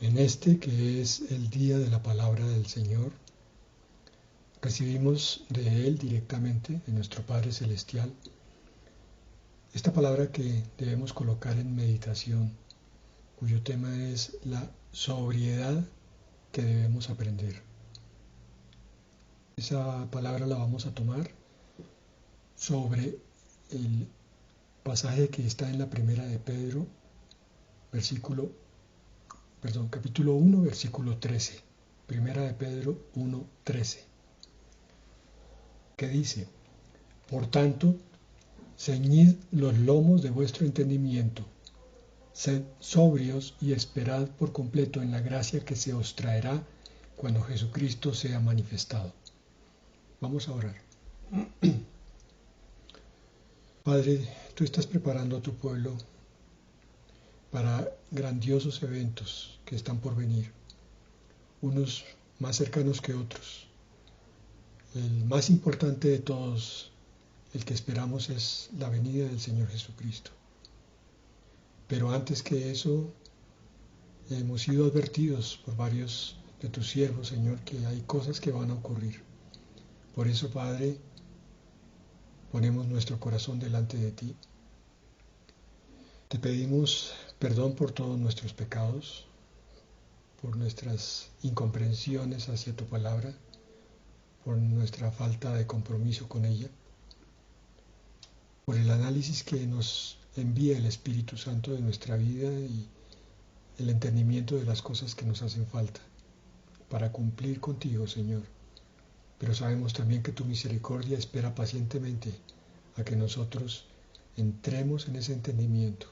En este que es el día de la palabra del Señor, recibimos de Él directamente, de nuestro Padre Celestial, esta palabra que debemos colocar en meditación, cuyo tema es la sobriedad que debemos aprender. Esa palabra la vamos a tomar sobre el pasaje que está en la primera de Pedro, capítulo 1, versículo 13. Primera de Pedro 1, 13. Que dice: Por tanto, ceñid los lomos de vuestro entendimiento, sed sobrios y esperad por completo en la gracia que se os traerá cuando Jesucristo sea manifestado. Vamos a orar. Padre, tú estás preparando a tu pueblo para grandiosos eventos que están por venir, unos más cercanos que otros. El más importante de todos, el que esperamos, es la venida del Señor Jesucristo. Pero antes que eso, hemos sido advertidos por varios de tus siervos, Señor, que hay cosas que van a ocurrir. Por eso, Padre, ponemos nuestro corazón delante de ti. Te pedimos perdón por todos nuestros pecados, por nuestras incomprensiones hacia tu palabra, por nuestra falta de compromiso con ella, por el análisis que nos envía el Espíritu Santo de nuestra vida y el entendimiento de las cosas que nos hacen falta para cumplir contigo, Señor. Pero sabemos también que tu misericordia espera pacientemente a que nosotros entremos en ese entendimiento,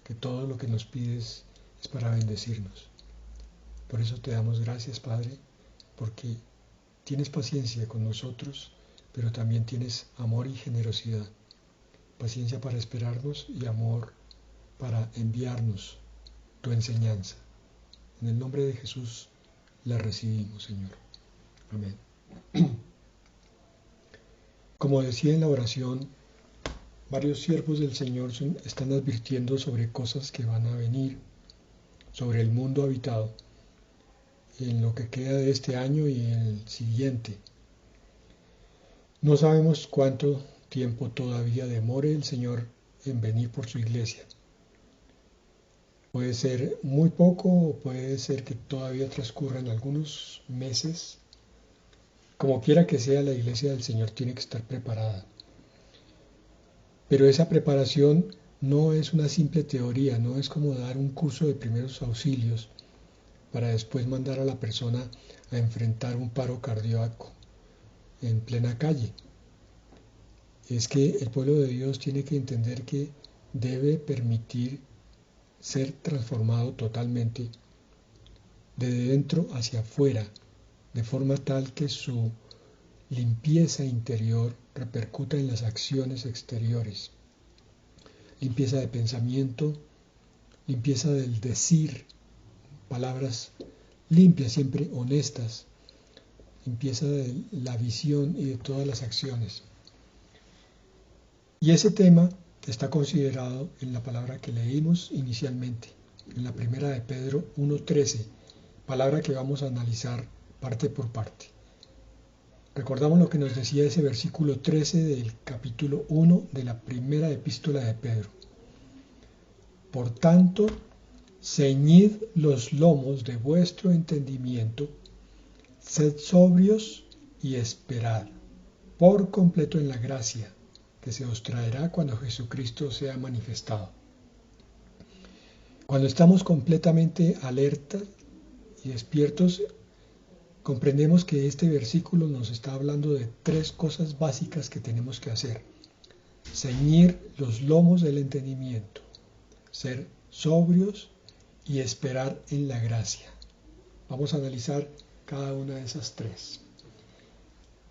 que todo lo que nos pides es para bendecirnos. Por eso te damos gracias, Padre, porque tienes paciencia con nosotros, pero también tienes amor y generosidad. Paciencia para esperarnos y amor para enviarnos tu enseñanza. En el nombre de Jesús la recibimos, Señor. Amén. Como decía en la oración, varios siervos del Señor están advirtiendo sobre cosas que van a venir, sobre el mundo habitado, en lo que queda de este año y en el siguiente. No sabemos cuánto tiempo todavía demore el Señor en venir por su iglesia. Puede ser muy poco o puede ser que todavía transcurran algunos meses. Como quiera que sea, la iglesia del Señor tiene que estar preparada. Pero esa preparación no es una simple teoría, no es como dar un curso de primeros auxilios para después mandar a la persona a enfrentar un paro cardíaco en plena calle. Es que el pueblo de Dios tiene que entender que debe permitir ser transformado totalmente de dentro hacia afuera, de forma tal que su limpieza interior repercuta en las acciones exteriores. Limpieza de pensamiento, limpieza del decir, palabras limpias, siempre honestas, limpieza de la visión y de todas las acciones. Y ese tema está considerado en la palabra que leímos inicialmente, en la primera de Pedro 1:13, palabra que vamos a analizar parte por parte. Recordamos lo que nos decía ese versículo 13 del capítulo 1 de la primera epístola de Pedro. Por tanto, ceñid los lomos de vuestro entendimiento, sed sobrios y esperad por completo en la gracia que se os traerá cuando Jesucristo sea manifestado. Cuando estamos completamente alerta y despiertos, comprendemos que este versículo nos está hablando de tres cosas básicas que tenemos que hacer. Ceñir los lomos del entendimiento, ser sobrios y esperar en la gracia. Vamos a analizar cada una de esas tres.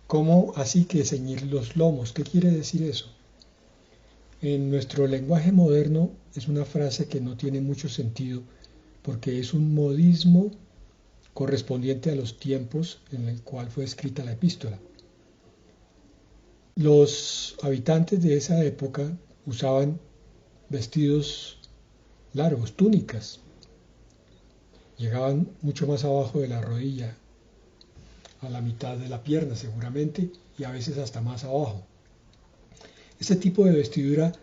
¿Cómo así que ceñir los lomos? ¿Qué quiere decir eso? En nuestro lenguaje moderno es una frase que no tiene mucho sentido porque es un modismo correspondiente a los tiempos en el cual fue escrita la epístola. Los habitantes de esa época usaban vestidos largos, túnicas, llegaban mucho más abajo de la rodilla, a la mitad de la pierna seguramente, y a veces hasta más abajo. Este tipo de vestidura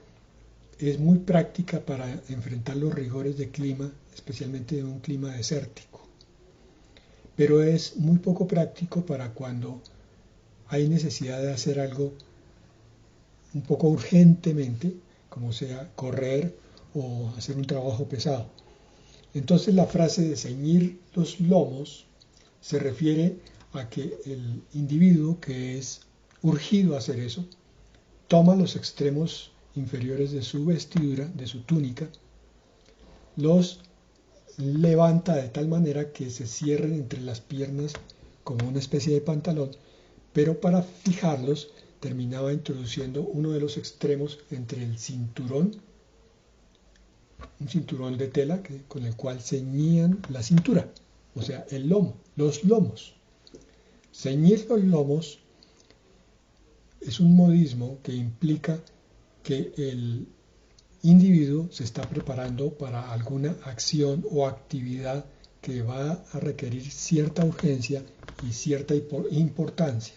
es muy práctica para enfrentar los rigores de clima, especialmente de un clima desértico, pero es muy poco práctico para cuando hay necesidad de hacer algo un poco urgentemente, como sea correr o hacer un trabajo pesado. Entonces la frase de ceñir los lomos se refiere a que el individuo que es urgido a hacer eso, toma los extremos inferiores de su vestidura, de su túnica, los levanta de tal manera que se cierren entre las piernas como una especie de pantalón, pero para fijarlos terminaba introduciendo uno de los extremos entre el cinturón, un cinturón de tela con el cual ceñían la cintura, o sea, el lomo, los lomos. Ceñir los lomos es un modismo que implica que el individuo se está preparando para alguna acción o actividad que va a requerir cierta urgencia y cierta importancia.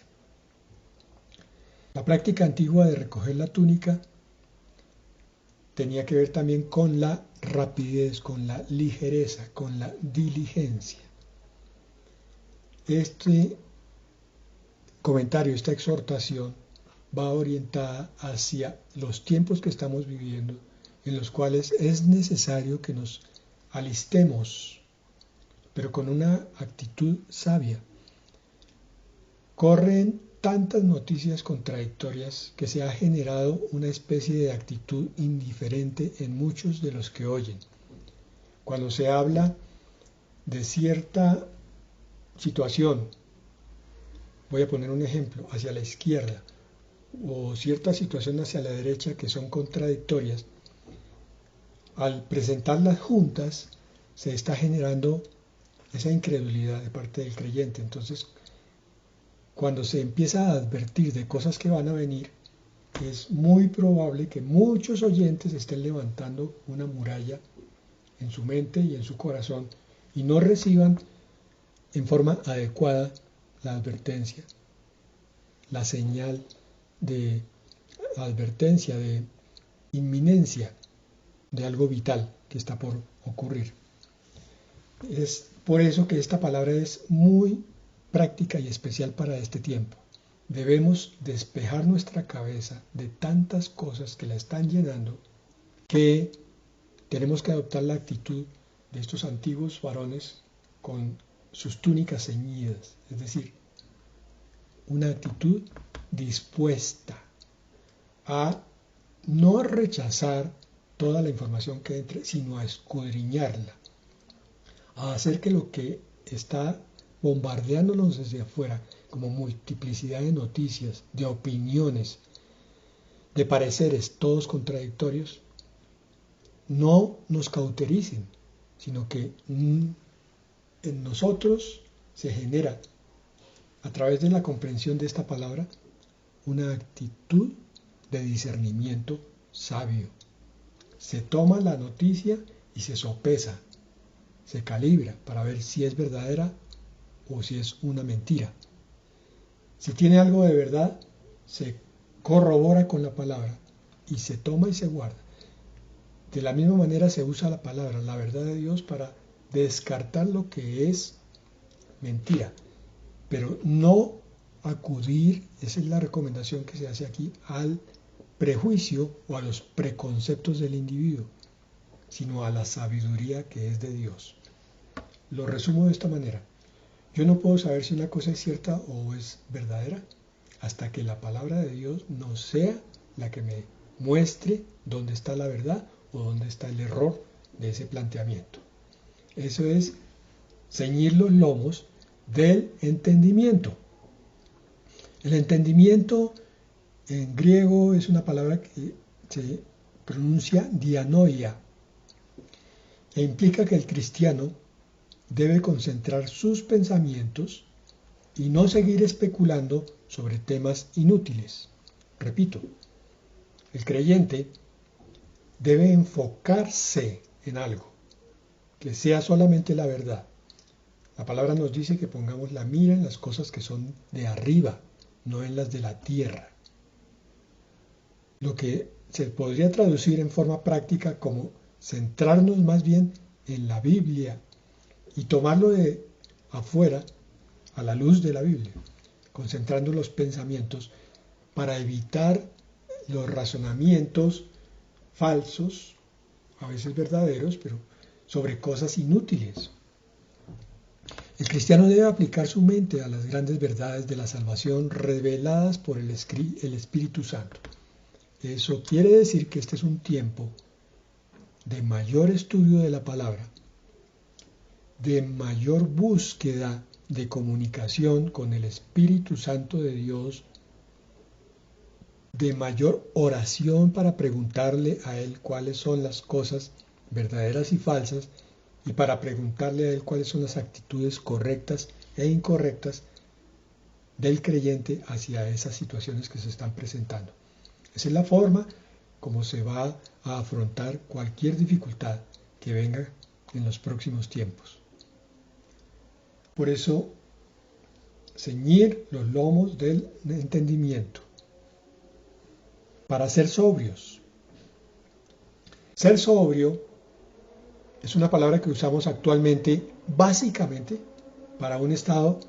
La práctica antigua de recoger la túnica tenía que ver también con la rapidez, con la ligereza, con la diligencia. Este comentario, esta exhortación, va orientada hacia los tiempos que estamos viviendo, en los cuales es necesario que nos alistemos, pero con una actitud sabia. Corren tantas noticias contradictorias que se ha generado una especie de actitud indiferente en muchos de los que oyen. Cuando se habla de cierta situación, voy a poner un ejemplo, hacia la izquierda, o cierta situación hacia la derecha que son contradictorias, al presentarlas juntas se está generando esa incredulidad de parte del creyente. Entonces, cuando se empieza a advertir de cosas que van a venir, es muy probable que muchos oyentes estén levantando una muralla en su mente y en su corazón y no reciban en forma adecuada la advertencia, la señal de advertencia, de inminencia de algo vital que está por ocurrir. Es por eso que esta palabra es muy práctica y especial para este tiempo. Debemos despejar nuestra cabeza de tantas cosas que la están llenando, que tenemos que adoptar la actitud de estos antiguos varones con sus túnicas ceñidas, es decir, una actitud dispuesta a no rechazar toda la información que entre, sino a escudriñarla, a hacer que lo que está bombardeándonos desde afuera, como multiplicidad de noticias, de opiniones, de pareceres, todos contradictorios, no nos cautericen, sino que en nosotros se genera, a través de la comprensión de esta palabra, una actitud de discernimiento sabio. Se toma la noticia y se sopesa, se calibra para ver si es verdadera o si es una mentira. Si tiene algo de verdad, se corrobora con la palabra y se toma y se guarda. De la misma manera se usa la palabra, la verdad de Dios, para descartar lo que es mentira, pero no acudir, esa es la recomendación que se hace aquí, al prejuicio o a los preconceptos del individuo, sino a la sabiduría que es de Dios. Lo resumo de esta manera. Yo no puedo saber si una cosa es cierta o es verdadera hasta que la palabra de Dios no sea la que me muestre dónde está la verdad o dónde está el error de ese planteamiento. Eso es ceñir los lomos del entendimiento. El entendimiento en griego es una palabra que se pronuncia dianoia e implica que el cristiano debe concentrar sus pensamientos y no seguir especulando sobre temas inútiles. Repito, el creyente debe enfocarse en algo, que sea solamente la verdad. La palabra nos dice que pongamos la mira en las cosas que son de arriba, no en las de la tierra. Lo que se podría traducir en forma práctica como centrarnos más bien en la Biblia y tomarlo de afuera a la luz de la Biblia, concentrando los pensamientos para evitar los razonamientos falsos, a veces verdaderos, pero sobre cosas inútiles. El cristiano debe aplicar su mente a las grandes verdades de la salvación reveladas por el Espíritu Santo. Eso quiere decir que este es un tiempo de mayor estudio de la palabra, de mayor búsqueda de comunicación con el Espíritu Santo de Dios, de mayor oración para preguntarle a Él cuáles son las cosas verdaderas y falsas, y para preguntarle a Él cuáles son las actitudes correctas e incorrectas del creyente hacia esas situaciones que se están presentando. Esa es la forma como se va a afrontar cualquier dificultad que venga en los próximos tiempos. Por eso, ceñir los lomos del entendimiento para ser sobrios. Ser sobrio es una palabra que usamos actualmente básicamente para un estado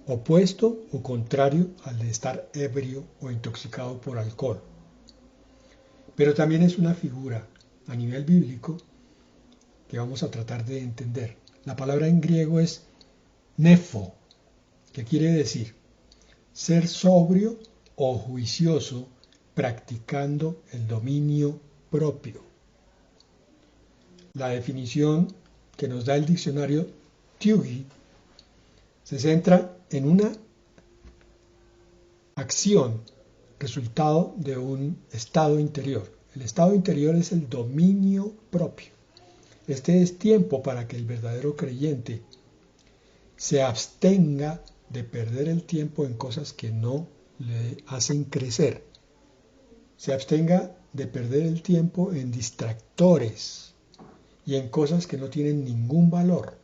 opuesto o contrario al de estar ebrio o intoxicado por alcohol. Pero también es una figura a nivel bíblico que vamos a tratar de entender. La palabra en griego es nefo, que quiere decir ser sobrio o juicioso practicando el dominio propio. La definición que nos da el diccionario Tuggy se centra en una acción, resultado de un estado interior. El estado interior es el dominio propio. Este es tiempo para que el verdadero creyente se abstenga de perder el tiempo en cosas que no le hacen crecer. Se abstenga de perder el tiempo en distractores y en cosas que no tienen ningún valor.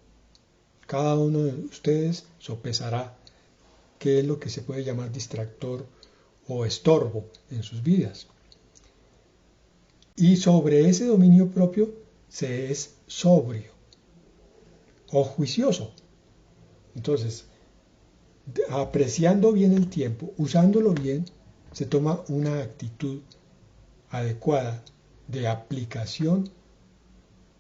Cada uno de ustedes sopesará qué es lo que se puede llamar distractor o estorbo en sus vidas. Y sobre ese dominio propio se es sobrio o juicioso. Entonces, apreciando bien el tiempo, usándolo bien, se toma una actitud adecuada de aplicación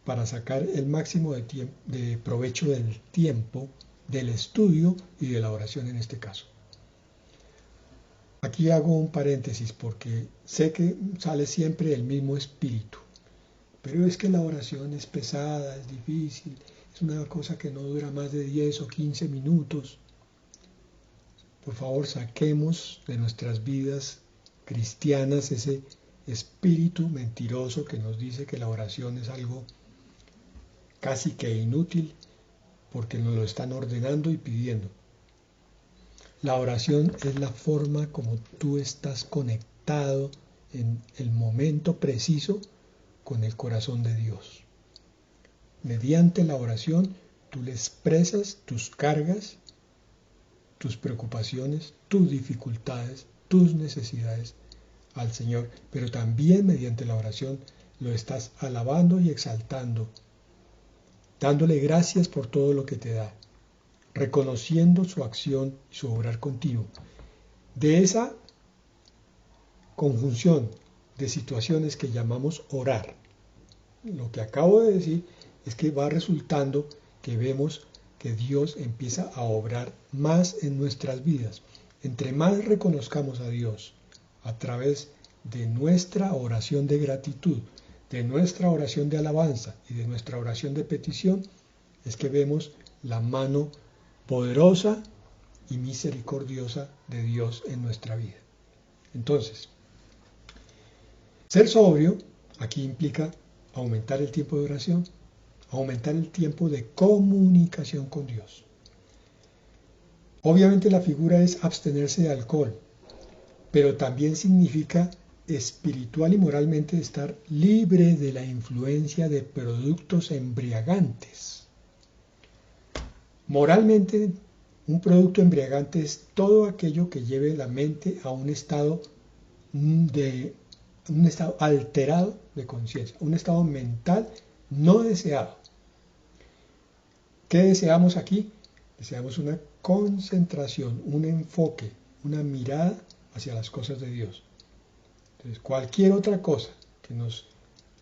para sacar el máximo de provecho del tiempo, del estudio y de la oración en este caso. Aquí hago un paréntesis porque sé que sale siempre el mismo espíritu, pero es que la oración es pesada, es difícil, es una cosa que no dura más de 10 o 15 minutos. Por favor, saquemos de nuestras vidas cristianas ese espíritu mentiroso que nos dice que la oración es algo casi que inútil porque nos lo están ordenando y pidiendo. La oración es la forma como tú estás conectado en el momento preciso con el corazón de Dios. Mediante la oración tú le expresas tus cargas, tus preocupaciones, tus dificultades, tus necesidades al Señor, pero también mediante la oración lo estás alabando y exaltando, dándole gracias por todo lo que te da, reconociendo su acción y su obrar continuo. De esa conjunción de situaciones que llamamos orar, lo que acabo de decir es que va resultando que vemos que Dios empieza a obrar más en nuestras vidas. Entre más reconozcamos a Dios a través de nuestra oración de gratitud, de nuestra oración de alabanza y de nuestra oración de petición, es que vemos la mano poderosa y misericordiosa de Dios en nuestra vida. Entonces, ser sobrio aquí implica aumentar el tiempo de oración, aumentar el tiempo de comunicación con Dios. Obviamente la figura es abstenerse de alcohol, pero también significa espiritual y moralmente de estar libre de la influencia de productos embriagantes. Moralmente, un producto embriagante es todo aquello que lleve la mente a un estado alterado de conciencia, un estado mental no deseado. ¿Qué deseamos aquí? Deseamos una concentración, un enfoque, una mirada hacia las cosas de Dios. Entonces, cualquier otra cosa que nos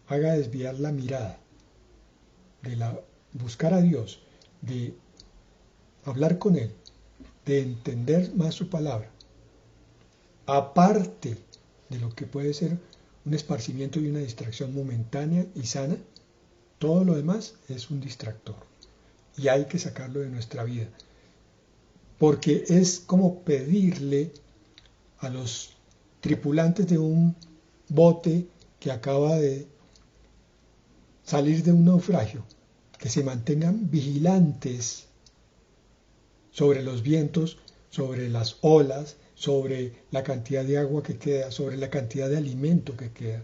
haga desviar la mirada de buscar a Dios, de hablar con Él, de entender más su palabra, aparte de lo que puede ser un esparcimiento y una distracción momentánea y sana, todo lo demás es un distractor y hay que sacarlo de nuestra vida, porque es como pedirle a los tripulantes de un bote que acaba de salir de un naufragio que se mantengan vigilantes sobre los vientos, sobre las olas, sobre la cantidad de agua que queda, sobre la cantidad de alimento que queda,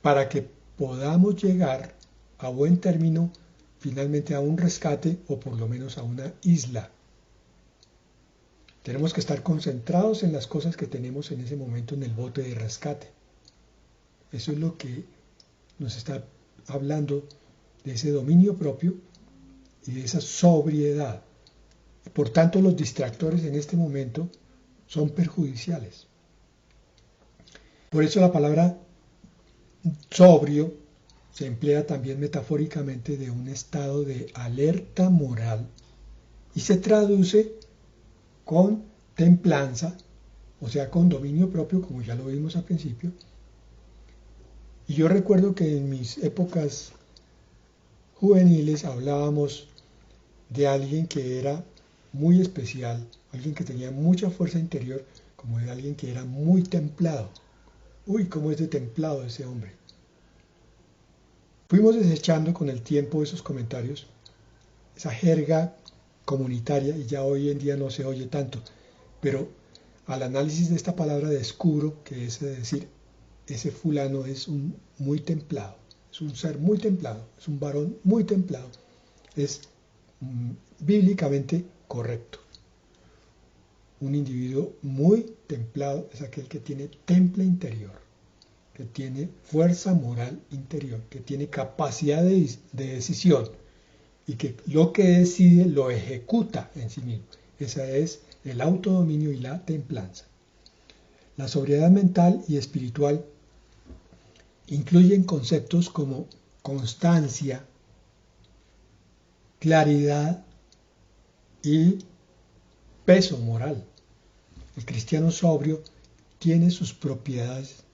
para que podamos llegar a buen término, finalmente a un rescate o por lo menos a una isla. Tenemos que estar concentrados en las cosas que tenemos en ese momento en el bote de rescate. Eso es lo que nos está hablando de ese dominio propio y de esa sobriedad. Por tanto, los distractores en este momento son perjudiciales. Por eso la palabra sobrio se emplea también metafóricamente de un estado de alerta moral y se traduce con templanza, o sea, con dominio propio, como ya lo vimos al principio. Y yo recuerdo que en mis épocas juveniles hablábamos de alguien que era muy especial, alguien que tenía mucha fuerza interior, como de alguien que era muy templado. Uy, cómo es de templado ese hombre. Fuimos desechando con el tiempo esos comentarios, esa jerga comunitaria, y ya hoy en día no se oye tanto, pero al análisis de esta palabra descubro que es decir, ese fulano es un muy templado, es un ser muy templado, es un varón muy templado, es bíblicamente correcto. Un individuo muy templado es aquel que tiene temple interior, que tiene fuerza moral interior, que tiene capacidad de decisión y que lo que decide lo ejecuta en sí mismo. Ese es el autodominio y la templanza. La sobriedad mental y espiritual incluyen conceptos como constancia, claridad y peso moral. El cristiano sobrio tiene sus propiedades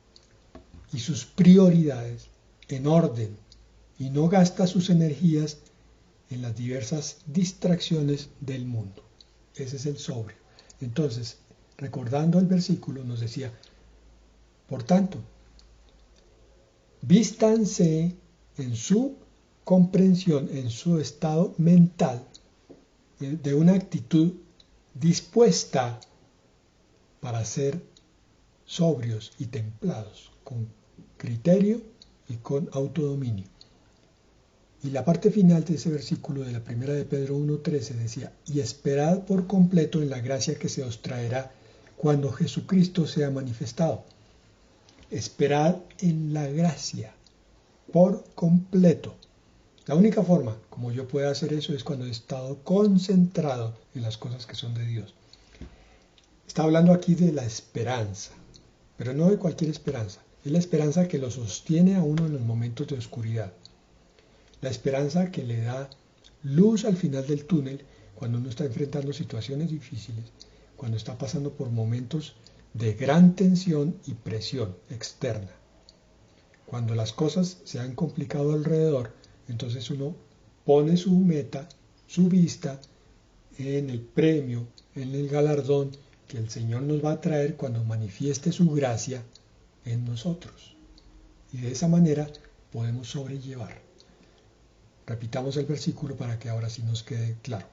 y sus prioridades en orden y no gasta sus energías en las diversas distracciones del mundo. Ese es el sobrio. Entonces, recordando el versículo, nos decía, por tanto, vístanse en su comprensión, en su estado mental, de una actitud dispuesta para ser sobrios y templados, con criterio y con autodominio. Y la parte final de ese versículo de la primera de Pedro 1:13 decía, y esperad por completo en la gracia que se os traerá cuando Jesucristo sea manifestado. Esperad en la gracia por completo. La única forma como yo pueda hacer eso es cuando he estado concentrado en las cosas que son de Dios. Está hablando aquí de la esperanza, pero no de cualquier esperanza. Es la esperanza que lo sostiene a uno en los momentos de oscuridad. La esperanza que le da luz al final del túnel cuando uno está enfrentando situaciones difíciles, cuando está pasando por momentos de gran tensión y presión externa. Cuando las cosas se han complicado alrededor, entonces uno pone su meta, su vista en el premio, en el galardón que el Señor nos va a traer cuando manifieste su gracia en nosotros. Y de esa manera podemos sobrellevar. Repitamos el versículo para que ahora sí nos quede claro.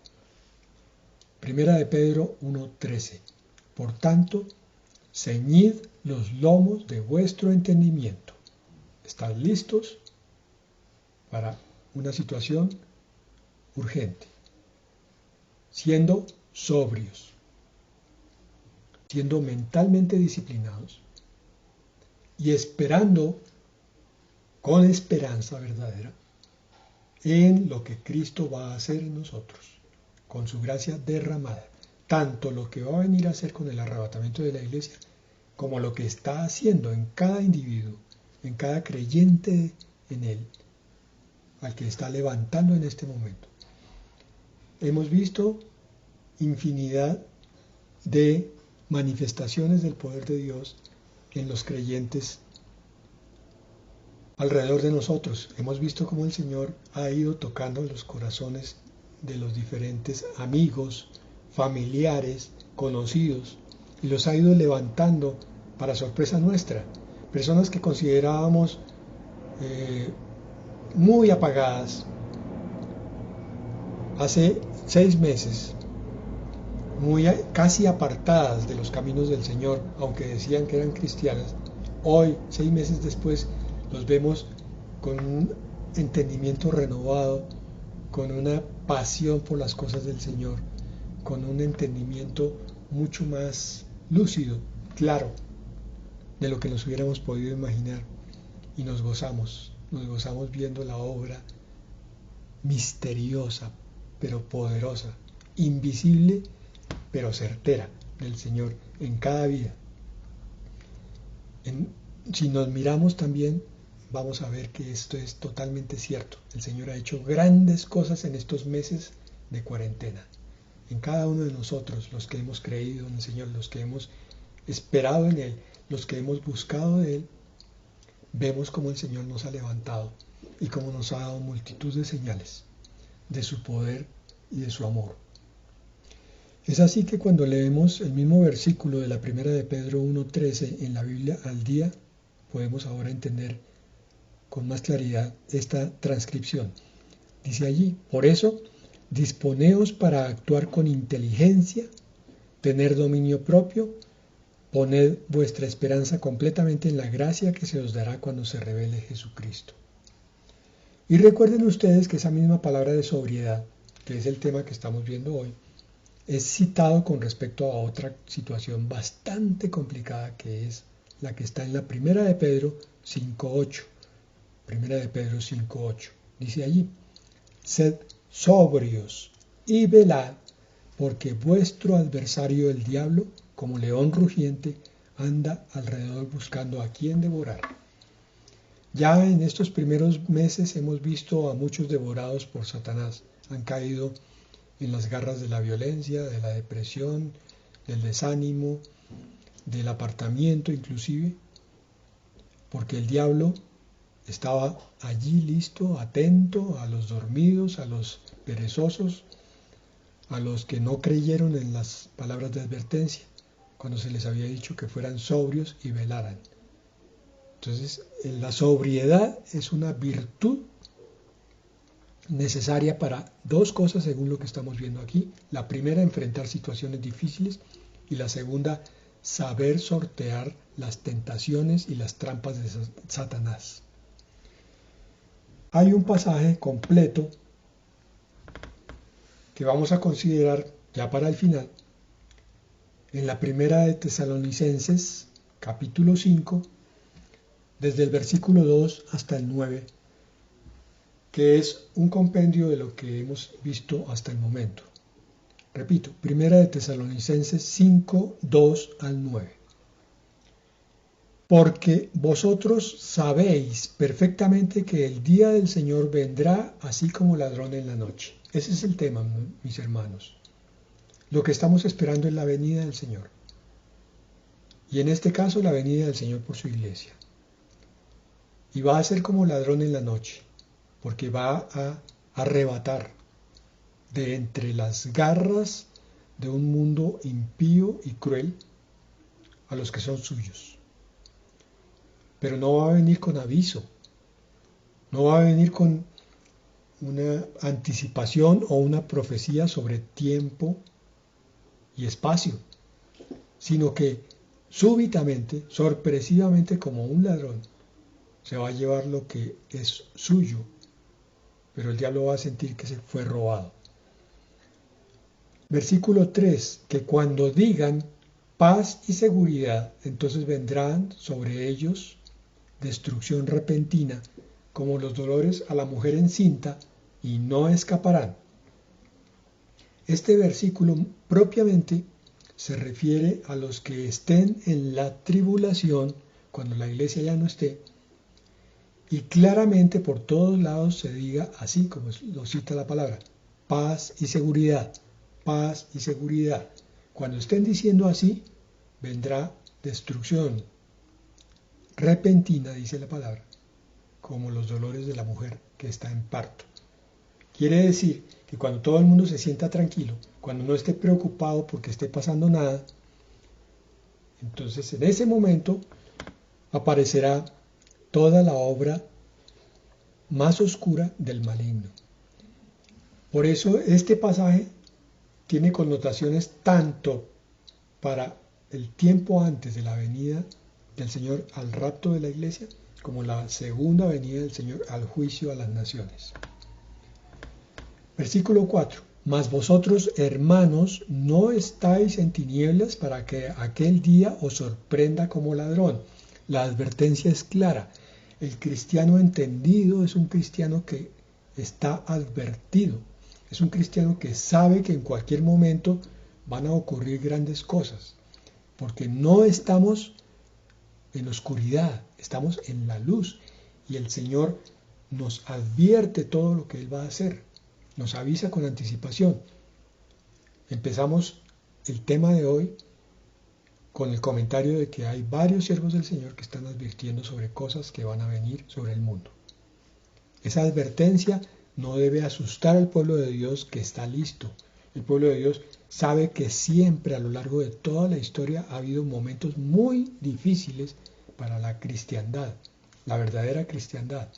Primera de Pedro 1:13. Por tanto, ceñid los lomos de vuestro entendimiento. ¿Estás listos para una situación urgente? Siendo sobrios, siendo mentalmente disciplinados y esperando con esperanza verdadera en lo que Cristo va a hacer en nosotros, con su gracia derramada, tanto lo que va a venir a hacer con el arrebatamiento de la iglesia, como lo que está haciendo en cada individuo, en cada creyente en él, al que está levantando en este momento. Hemos visto infinidad de manifestaciones del poder de Dios en los creyentes alrededor de nosotros. Hemos visto cómo el Señor ha ido tocando los corazones de los diferentes amigos, familiares, conocidos, y los ha ido levantando para sorpresa nuestra. Personas que considerábamos muy apagadas hace 6 meses, casi apartadas de los caminos del Señor, aunque decían que eran cristianas. Hoy, 6 meses después, los vemos con un entendimiento renovado, con una pasión por las cosas del Señor, con un entendimiento mucho más lúcido, claro, de lo que nos hubiéramos podido imaginar. Y nos gozamos viendo la obra misteriosa, pero poderosa, invisible, pero certera del Señor en cada vida. Si nos miramos también, vamos a ver que esto es totalmente cierto. El Señor ha hecho grandes cosas en estos meses de cuarentena. En cada uno de nosotros, los que hemos creído en el Señor, los que hemos esperado en Él, los que hemos buscado de Él, vemos cómo el Señor nos ha levantado y cómo nos ha dado multitud de señales de su poder y de su amor. Es así que cuando leemos el mismo versículo de la primera de Pedro 1:13 en la Biblia al día, podemos ahora entender con más claridad esta transcripción. Dice allí: por eso, disponeos para actuar con inteligencia, tener dominio propio, poned vuestra esperanza completamente en la gracia que se os dará cuando se revele Jesucristo. Y recuerden ustedes que esa misma palabra de sobriedad, que es el tema que estamos viendo hoy, es citado con respecto a otra situación bastante complicada, que es la que está en la primera de Pedro 5:8. Primera de Pedro 5:8. Dice allí: sed sobrios y velad, porque vuestro adversario el diablo, como león rugiente, anda alrededor buscando a quien devorar. Ya en estos primeros meses hemos visto a muchos devorados por Satanás. Han caído en las garras de la violencia, de la depresión, del desánimo, del apartamiento inclusive, porque el diablo estaba allí listo, atento a los dormidos, a los perezosos, a los que no creyeron en las palabras de advertencia, cuando se les había dicho que fueran sobrios y velaran. Entonces, la sobriedad es una virtud necesaria para dos cosas según lo que estamos viendo aquí. La primera, enfrentar situaciones difíciles, y la segunda, saber sortear las tentaciones y las trampas de Satanás. Hay un pasaje completo que vamos a considerar ya para el final, en la primera de Tesalonicenses, capítulo 5, desde el versículo 2 hasta el 9, que es un compendio de lo que hemos visto hasta el momento. Repito, primera de Tesalonicenses 5, 2 al 9. Porque vosotros sabéis perfectamente que el día del Señor vendrá así como ladrón en la noche. Ese es el tema, mis hermanos. Lo que estamos esperando es la venida del Señor. Y en este caso, la venida del Señor por su iglesia. Y va a ser como ladrón en la noche, porque va a arrebatar de entre las garras de un mundo impío y cruel a los que son suyos. Pero no va a venir con aviso, no va a venir con una anticipación o una profecía sobre tiempo y espacio, sino que súbitamente, sorpresivamente como un ladrón, se va a llevar lo que es suyo, pero el diablo va a sentir que se fue robado. Versículo 3, que cuando digan paz y seguridad, entonces vendrán sobre ellos destrucción repentina, como los dolores a la mujer encinta, y no escaparán. Este versículo propiamente se refiere a los que estén en la tribulación, cuando la iglesia ya no esté, y claramente por todos lados se diga así como lo cita la palabra, paz y seguridad, paz y seguridad. Cuando estén diciendo así, vendrá destrucción repentina, dice la palabra, como los dolores de la mujer que está en parto. Quiere decir que cuando todo el mundo se sienta tranquilo, cuando no esté preocupado porque esté pasando nada, entonces en ese momento aparecerá toda la obra más oscura del maligno. Por eso este pasaje tiene connotaciones tanto para el tiempo antes de la venida del Señor al rapto de la iglesia, como la segunda venida del Señor al juicio a las naciones. Versículo 4. Mas vosotros, hermanos, no estáis en tinieblas para que aquel día os sorprenda como ladrón. La advertencia es clara. El cristiano entendido es un cristiano que está advertido. Es un cristiano que sabe que en cualquier momento van a ocurrir grandes cosas. Porque no estamos en oscuridad, estamos en la luz. Y el Señor nos advierte todo lo que Él va a hacer. Nos avisa con anticipación. Empezamos el tema de hoy con el comentario de que hay varios siervos del Señor que están advirtiendo sobre cosas que van a venir sobre el mundo. Esa advertencia no debe asustar al pueblo de Dios que está listo. El pueblo de Dios sabe que siempre a lo largo de toda la historia ha habido momentos muy difíciles para la cristiandad, la verdadera cristiandad.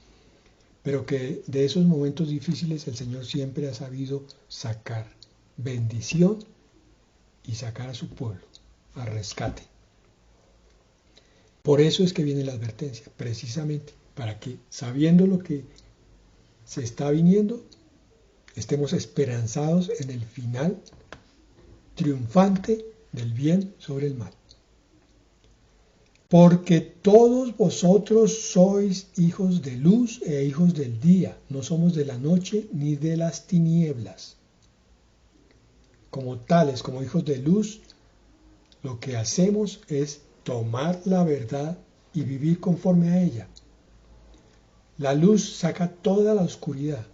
Pero que de esos momentos difíciles el Señor siempre ha sabido sacar bendición y sacar a su pueblo a rescate. Por eso es que viene la advertencia, precisamente para que, sabiendo lo que se está viniendo, estemos esperanzados en el final triunfante del bien sobre el mal. Porque todos vosotros sois hijos de luz e hijos del día, no somos de la noche ni de las tinieblas. Como tales, como hijos de luz, lo que hacemos es tomar la verdad y vivir conforme a ella. La luz saca toda la oscuridad,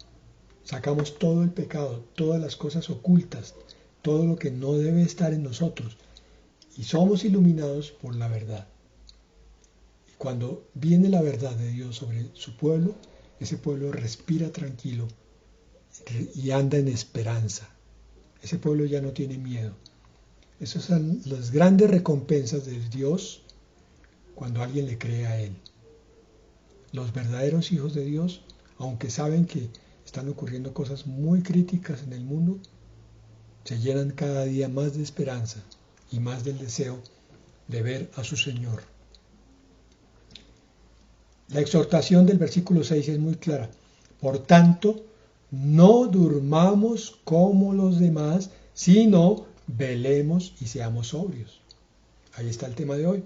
sacamos todo el pecado, todas las cosas ocultas, todo lo que no debe estar en nosotros, y somos iluminados por la verdad. Cuando viene la verdad de Dios sobre su pueblo, ese pueblo respira tranquilo y anda en esperanza. Ese pueblo ya no tiene miedo. Esas son las grandes recompensas de Dios cuando alguien le cree a Él. Los verdaderos hijos de Dios, aunque saben que están ocurriendo cosas muy críticas en el mundo, se llenan cada día más de esperanza y más del deseo de ver a su Señor. La exhortación del versículo 6 es muy clara. Por tanto, no durmamos como los demás, sino velemos y seamos sobrios. Ahí está el tema de hoy.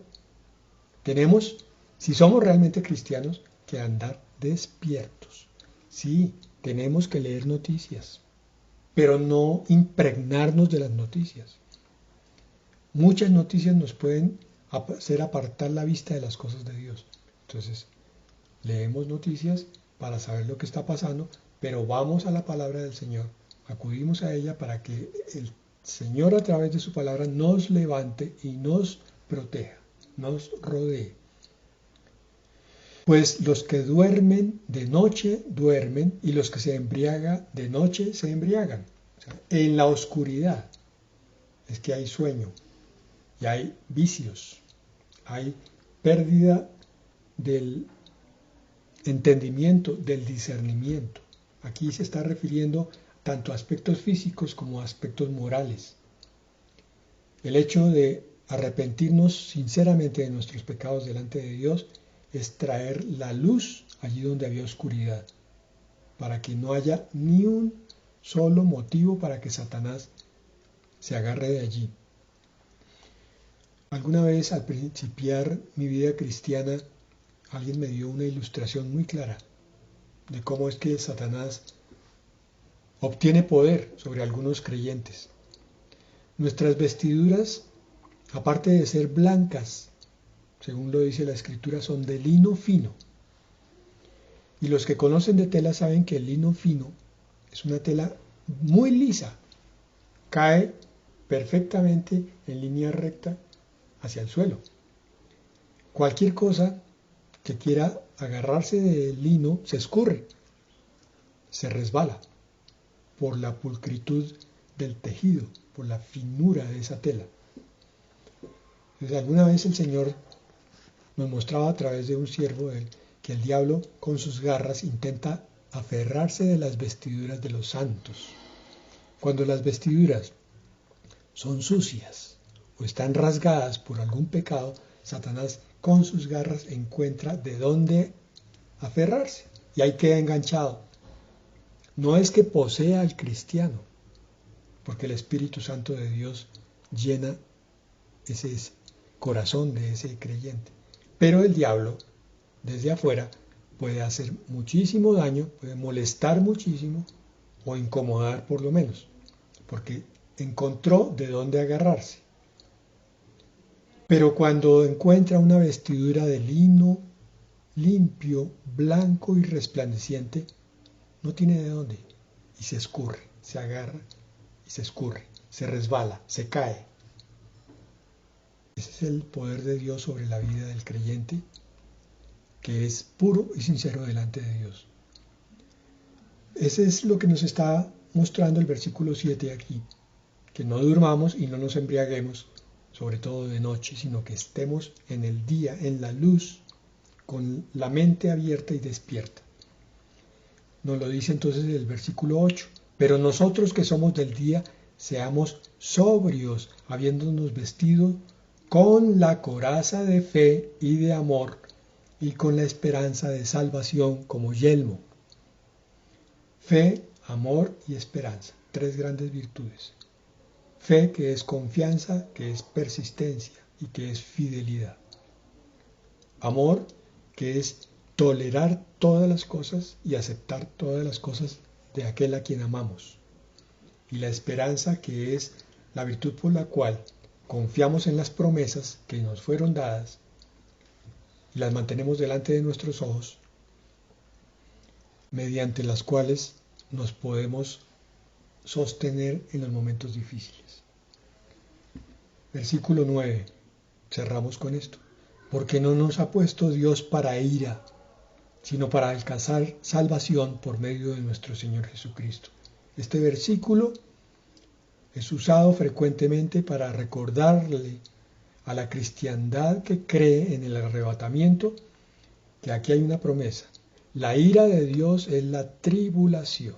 Tenemos, si somos realmente cristianos, que andar despiertos. Sí, tenemos que leer noticias, pero no impregnarnos de las noticias. Muchas noticias nos pueden hacer apartar la vista de las cosas de Dios. Entonces, leemos noticias para saber lo que está pasando, pero vamos a la palabra del Señor, acudimos a ella para que el Señor a través de su palabra nos levante y nos proteja, nos rodee. Pues los que duermen de noche duermen y los que se embriagan de noche se embriagan. O sea, en la oscuridad es que hay sueño y hay vicios, hay pérdida del entendimiento, del discernimiento. Aquí se está refiriendo tanto a aspectos físicos como a aspectos morales. El hecho de arrepentirnos sinceramente de nuestros pecados delante de Dios es traer la luz allí donde había oscuridad, para que no haya ni un solo motivo para que Satanás se agarre de allí. Alguna vez al principiar mi vida cristiana, alguien me dio una ilustración muy clara de cómo es que Satanás obtiene poder sobre algunos creyentes. Nuestras vestiduras, aparte de ser blancas, según lo dice la Escritura, son de lino fino. Y los que conocen de tela saben que el lino fino es una tela muy lisa, cae perfectamente en línea recta hacia el suelo. Cualquier cosa que quiera agarrarse del lino se escurre, se resbala por la pulcritud del tejido, por la finura de esa tela. Entonces, alguna vez el Señor nos mostraba a través de un siervo de él que el diablo con sus garras intenta aferrarse de las vestiduras de los santos. Cuando las vestiduras son sucias o están rasgadas por algún pecado, Satanás con sus garras encuentra de dónde aferrarse y ahí queda enganchado. No es que posea al cristiano, porque el Espíritu Santo de Dios llena ese corazón de ese creyente. Pero el diablo, desde afuera, puede hacer muchísimo daño, puede molestar muchísimo o incomodar por lo menos, porque encontró de dónde agarrarse. Pero cuando encuentra una vestidura de lino limpio, blanco y resplandeciente, no tiene de dónde y se escurre, se agarra y se escurre, se resbala, se cae. Ese es el poder de Dios sobre la vida del creyente, que es puro y sincero delante de Dios. Ese es lo que nos está mostrando el versículo 7 aquí, que no durmamos y no nos embriaguemos, sobre todo de noche, sino que estemos en el día, en la luz, con la mente abierta y despierta. Nos lo dice entonces el versículo 8, pero nosotros que somos del día, seamos sobrios, habiéndonos vestido con la coraza de fe y de amor, y con la esperanza de salvación como yelmo. Fe, amor y esperanza, tres grandes virtudes. Fe, que es confianza, que es persistencia y que es fidelidad. Amor, que es tolerar todas las cosas y aceptar todas las cosas de aquel a quien amamos. Y la esperanza, que es la virtud por la cual confiamos en las promesas que nos fueron dadas y las mantenemos delante de nuestros ojos, mediante las cuales nos podemos sostener en los momentos difíciles. Versículo 9, cerramos con esto. Porque no nos ha puesto Dios para ira, sino para alcanzar salvación por medio de nuestro Señor Jesucristo. Este versículo es usado frecuentemente para recordarle a la cristiandad que cree en el arrebatamiento que aquí hay una promesa. La ira de Dios es la tribulación,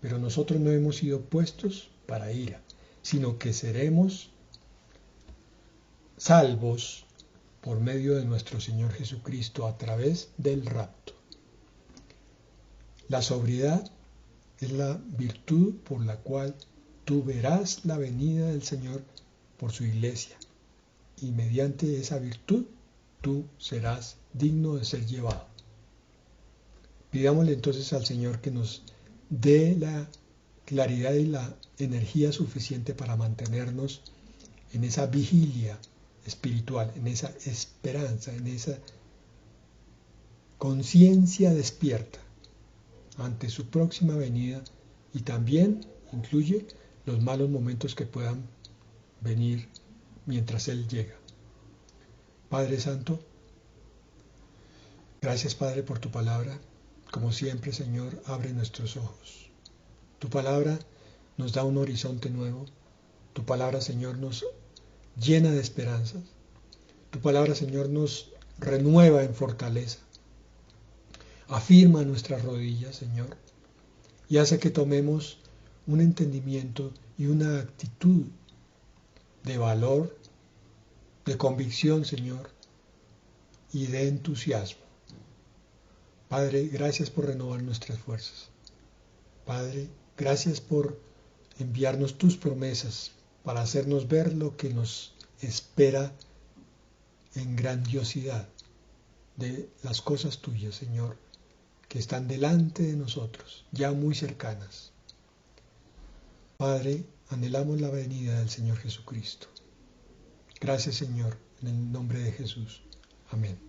pero nosotros no hemos sido puestos para ira, sino que seremos salvos por medio de nuestro Señor Jesucristo a través del rapto. La sobriedad es la virtud por la cual tú verás la venida del Señor por su iglesia, y mediante esa virtud tú serás digno de ser llevado. Pidámosle entonces al Señor que nos dé la claridad y la energía suficiente para mantenernos en esa vigilia espiritual, en esa esperanza, en esa conciencia despierta ante su próxima venida, y también incluye los malos momentos que puedan venir mientras Él llega. Padre Santo, gracias Padre por tu palabra. Como siempre, Señor, abre nuestros ojos. Tu palabra nos da un horizonte nuevo. Tu palabra, Señor, nos llena de esperanzas. Tu palabra, Señor, nos renueva en fortaleza. Afirma nuestras rodillas, Señor, y hace que tomemos un entendimiento y una actitud de valor de convicción, Señor, y de entusiasmo. Padre, gracias por renovar nuestras fuerzas. Padre, gracias por enviarnos tus promesas para hacernos ver lo que nos espera en grandiosidad de las cosas tuyas, Señor, que están delante de nosotros, ya muy cercanas. Padre, anhelamos la venida del Señor Jesucristo. Gracias, Señor, en el nombre de Jesús. Amén.